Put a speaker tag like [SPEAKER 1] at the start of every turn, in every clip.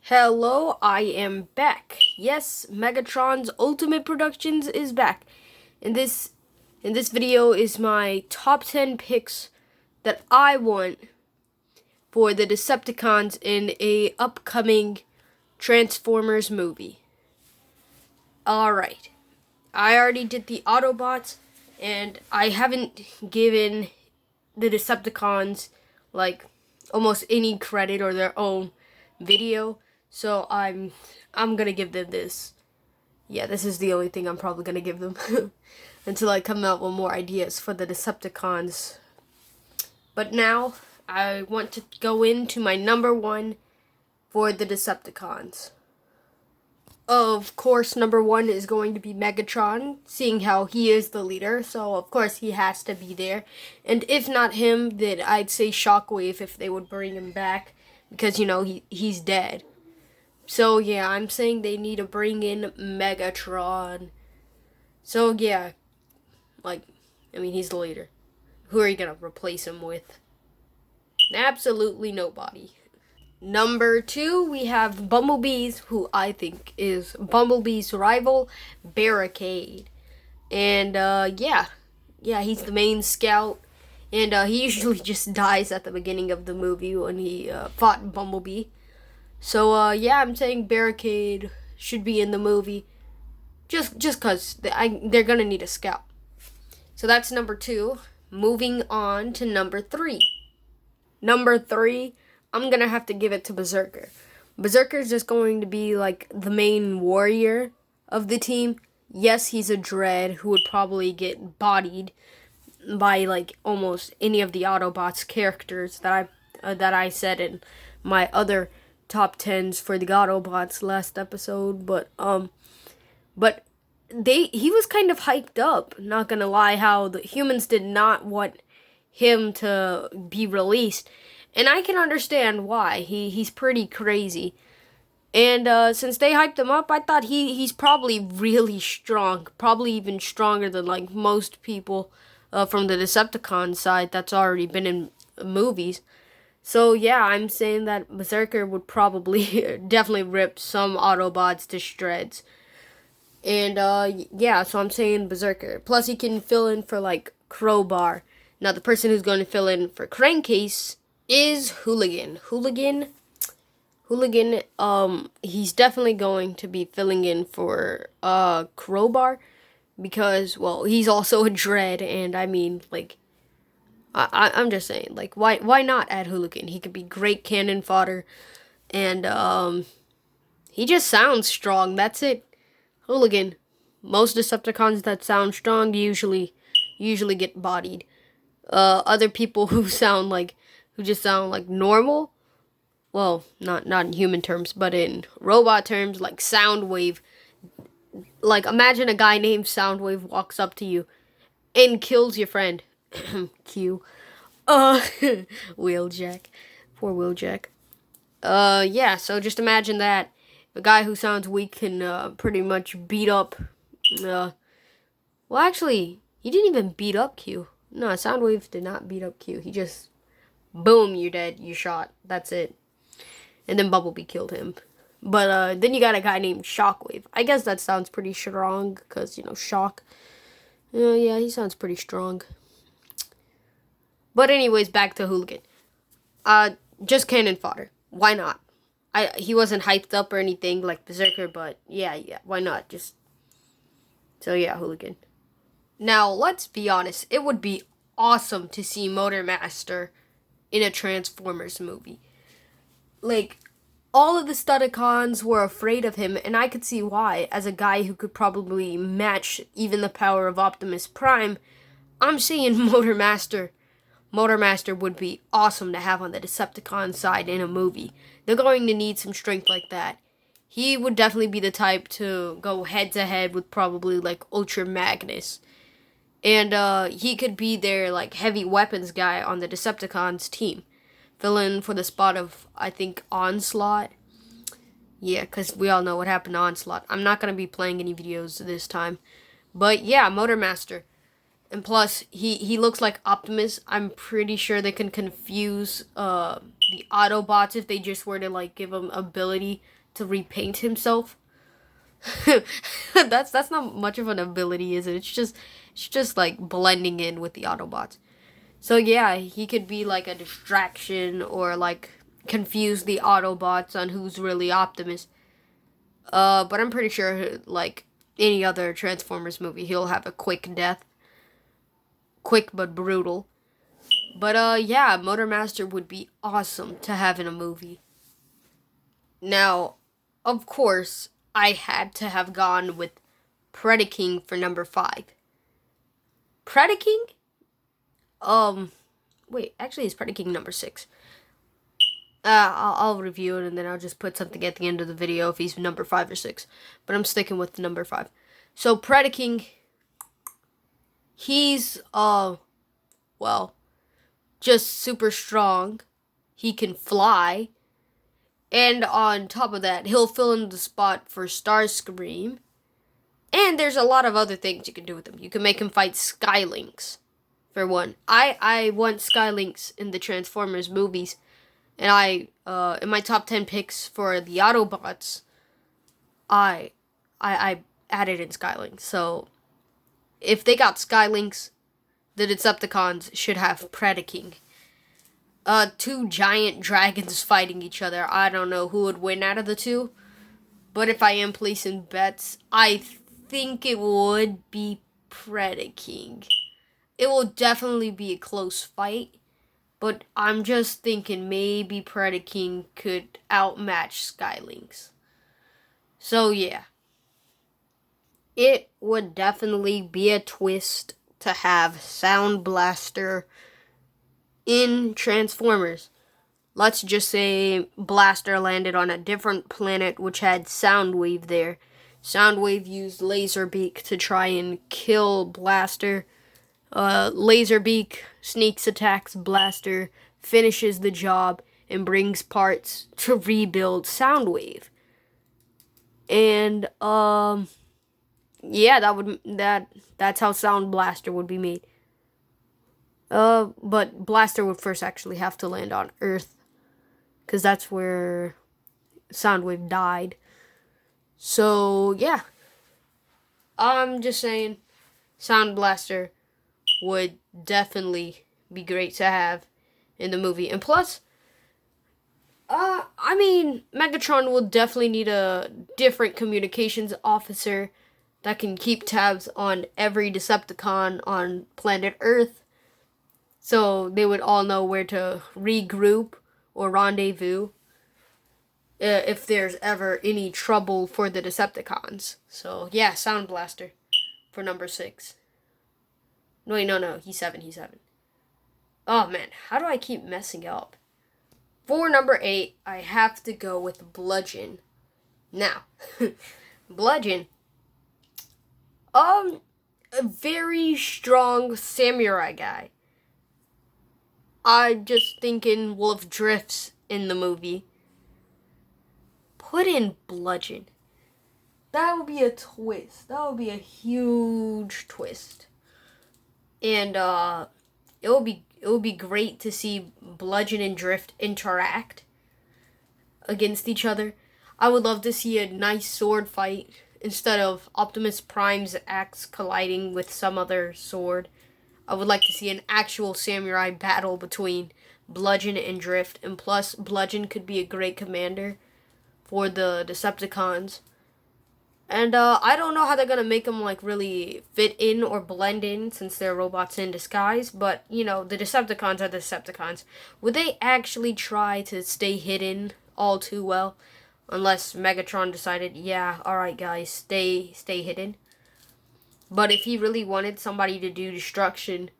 [SPEAKER 1] Hello, I am back. Yes, Megatron's Ultimate Productions is back. And this video is my top 10 picks that I want for the Decepticons in a upcoming Transformers movie. Alright. I already did the Autobots, and I haven't given the Decepticons like almost any credit or their own video. So I'm gonna give them this. Yeah, this is the only thing I'm probably gonna give them until I come out with more ideas for the Decepticons. But now I want to go into my number one for the Decepticons. Of course, number one is going to be Megatron, seeing how he is the leader, so of course he has to be there. And if not him, then I'd say Shockwave if they would bring him back, because, you know, he's dead. So yeah, I'm saying they need to bring in Megatron. So yeah, he's the leader. Who are you gonna replace him with? Absolutely nobody. Number two, we have Bumblebee's, who I think is Bumblebee's rival, Barricade. And yeah, he's the main scout. And he usually just dies at the beginning of the movie when he fought Bumblebee. So yeah, I'm saying Barricade should be in the movie, just cause they're gonna need a scout. So that's number two. Moving on to number three. Number three, I'm gonna have to give it to Berserker. Berserker is just going to be like the main warrior of the team. Yes, he's a dread who would probably get bodied by like almost any of the Autobots characters that I said in my other top 10s for the Autobots last episode, but he was kind of hyped up, not gonna lie, how the humans did not want him to be released, and I can understand why. He's pretty crazy, and since they hyped him up, I thought he's probably really strong, probably even stronger than like most people from the Decepticon side that's already been in movies. So yeah, I'm saying that Berserker would probably definitely rip some Autobots to shreds. And yeah, so I'm saying Berserker. Plus he can fill in for like Crowbar. Now the person who's going to fill in for Crankcase is Hooligan. Hooligan, he's definitely going to be filling in for Crowbar because, well, he's also a dread, and I mean, like, I'm just saying, like, why not add Hooligan? He could be great cannon fodder, and he just sounds strong. That's it. Hooligan. Most Decepticons that sound strong usually get bodied. Other people who just sound like normal. Well, not in human terms, but in robot terms, like Soundwave. Like, imagine a guy named Soundwave walks up to you and kills your friend. Q. Wheeljack. Poor Wheeljack. Yeah, so just imagine that. A guy who sounds weak can pretty much beat up, well, actually, he didn't even beat up Q. No, Soundwave did not beat up Q. He just, boom, you're dead, you're shot. That's it. And then Bumblebee killed him. But then you got a guy named Shockwave. I guess that sounds pretty strong, because, you know, shock. Yeah, he sounds pretty strong. But anyways, back to Hooligan. Just cannon fodder. Why not? He wasn't hyped up or anything like Berserker, but yeah, why not? So yeah, Hooligan. Now, let's be honest. It would be awesome to see Motormaster in a Transformers movie. Like, all of the Studicons were afraid of him, and I could see why. As a guy who could probably match even the power of Optimus Prime, I'm saying Motormaster would be awesome to have on the Decepticon side in a movie. They're going to need some strength like that. He would definitely be the type to go head-to-head with probably, like, Ultra Magnus. And he could be their, like, heavy weapons guy on the Decepticons team. Fill in for the spot of, I think, Onslaught. Yeah, because we all know what happened to Onslaught. I'm not going to be playing any videos this time. But yeah, Motormaster. And plus, he looks like Optimus. I'm pretty sure they can confuse the Autobots if they just were to like give him ability to repaint himself. That's not much of an ability, is it? It's just like blending in with the Autobots. So yeah, he could be like a distraction or like confuse the Autobots on who's really Optimus. But I'm pretty sure like any other Transformers movie, he'll have a quick death. Quick but brutal. But yeah, Motormaster would be awesome to have in a movie. Now, of course, I had to have gone with Predaking for number 5. Predaking? Wait, actually it's Predaking number 6. I'll review it and then I'll just put something at the end of the video if he's number 5 or 6. But I'm sticking with number 5. So Predaking, he's, well, just super strong. He can fly. And on top of that, he'll fill in the spot for Starscream. And there's a lot of other things you can do with him. You can make him fight Skylinks, for one. I want Skylinks in the Transformers movies. And in my top 10 picks for the Autobots, I added in Skylinks. So, if they got Skylinks, the Decepticons should have Predaking. 2 giant dragons fighting each other. I don't know who would win out of the 2. But if I am placing bets, I think it would be Predaking. It will definitely be a close fight. But I'm just thinking maybe Predaking could outmatch Skylinks. So yeah. It would definitely be a twist to have Sound Blaster in Transformers. Let's just say Blaster landed on a different planet which had Soundwave there. Soundwave used Laserbeak to try and kill Blaster. Laserbeak sneaks attacks Blaster, finishes the job, and brings parts to rebuild Soundwave. And yeah, that's how Sound Blaster would be made. But Blaster would first actually have to land on Earth, because that's where Soundwave died. So, yeah. I'm just saying, Sound Blaster would definitely be great to have in the movie. And plus, I mean, Megatron will definitely need a different communications officer that can keep tabs on every Decepticon on planet Earth, so they would all know where to regroup or rendezvous if there's ever any trouble for the Decepticons. So, yeah, Sound Blaster for number 6. No, he's 7. Oh, man, how do I keep messing up? For number 8, I have to go with Bludgeon. Now, Bludgeon, a very strong samurai guy. I'm just thinking Wolf Drifts in the movie. Put in Bludgeon. That would be a twist. That would be a huge twist. And it would be great to see Bludgeon and Drift interact against each other. I would love to see a nice sword fight instead of Optimus Prime's axe colliding with some other sword. I would like to see an actual samurai battle between Bludgeon and Drift. And plus, Bludgeon could be a great commander for the Decepticons. And I don't know how they're going to make them like really fit in or blend in since they're robots in disguise. But, you know, the Decepticons are the Decepticons. Would they actually try to stay hidden all too well? Unless Megatron decided, yeah, alright guys, stay hidden. But if he really wanted somebody to do destruction,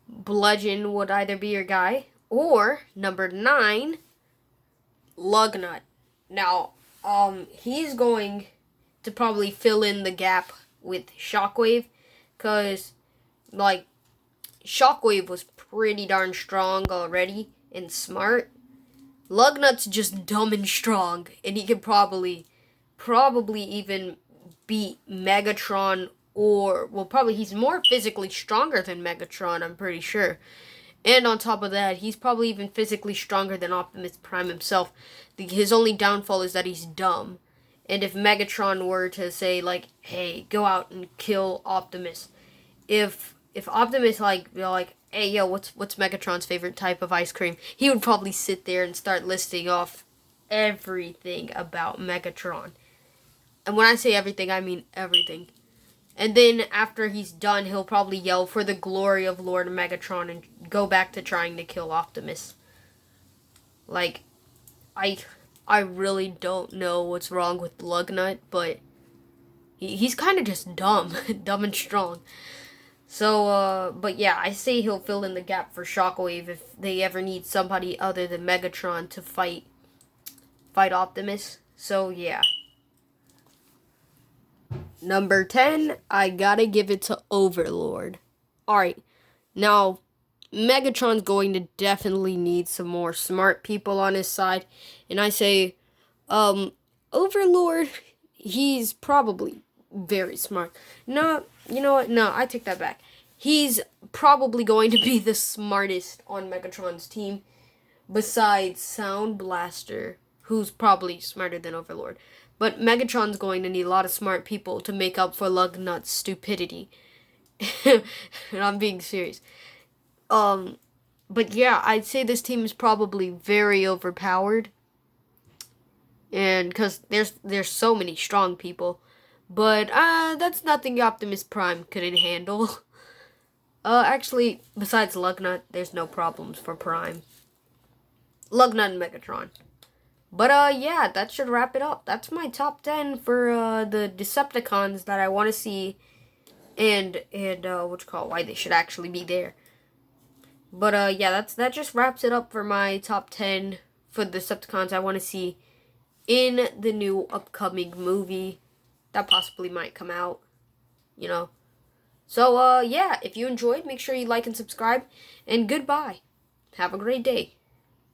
[SPEAKER 1] Bludgeon would either be your guy, or number 9, Lugnut. Now, he's going to probably fill in the gap with Shockwave, because, like, Shockwave was pretty darn strong already and smart. Lugnut's just dumb and strong, and he could probably even beat Megatron, or, well, probably he's more physically stronger than Megatron, I'm pretty sure. And on top of that, he's probably even physically stronger than Optimus Prime himself. His only downfall is that he's dumb. And if Megatron were to say, like, hey, go out and kill Optimus, if Optimus like, hey, yo, what's Megatron's favorite type of ice cream, he would probably sit there and start listing off everything about Megatron. And when I say everything, I mean everything. And then after he's done, he'll probably yell for the glory of Lord Megatron and go back to trying to kill Optimus. Like, I really don't know what's wrong with Lugnut, but he's kind of just dumb. Dumb and strong. So, but yeah, I say he'll fill in the gap for Shockwave if they ever need somebody other than Megatron to fight Optimus. So, yeah. Number 10, I gotta give it to Overlord. Alright, now, Megatron's going to definitely need some more smart people on his side. And I say, Overlord, he's probably very smart. No, you know what? No, I take that back. He's probably going to be the smartest on Megatron's team, besides Sound Blaster, who's probably smarter than Overlord. But Megatron's going to need a lot of smart people to make up for Lugnut's stupidity. And I'm being serious. But yeah, I'd say this team is probably very overpowered. And because there's so many strong people. But that's nothing Optimus Prime couldn't handle. Actually, besides Lugnut, there's no problems for Prime. Lugnut and Megatron. But yeah, that should wrap it up. That's my top 10 for the Decepticons that I want to see, and why they should actually be there. But yeah, that just wraps it up for my top 10 for the Decepticons I want to see in the new upcoming movie that possibly might come out, you know. So yeah, if you enjoyed, make sure you like and subscribe, and goodbye. Have a great day.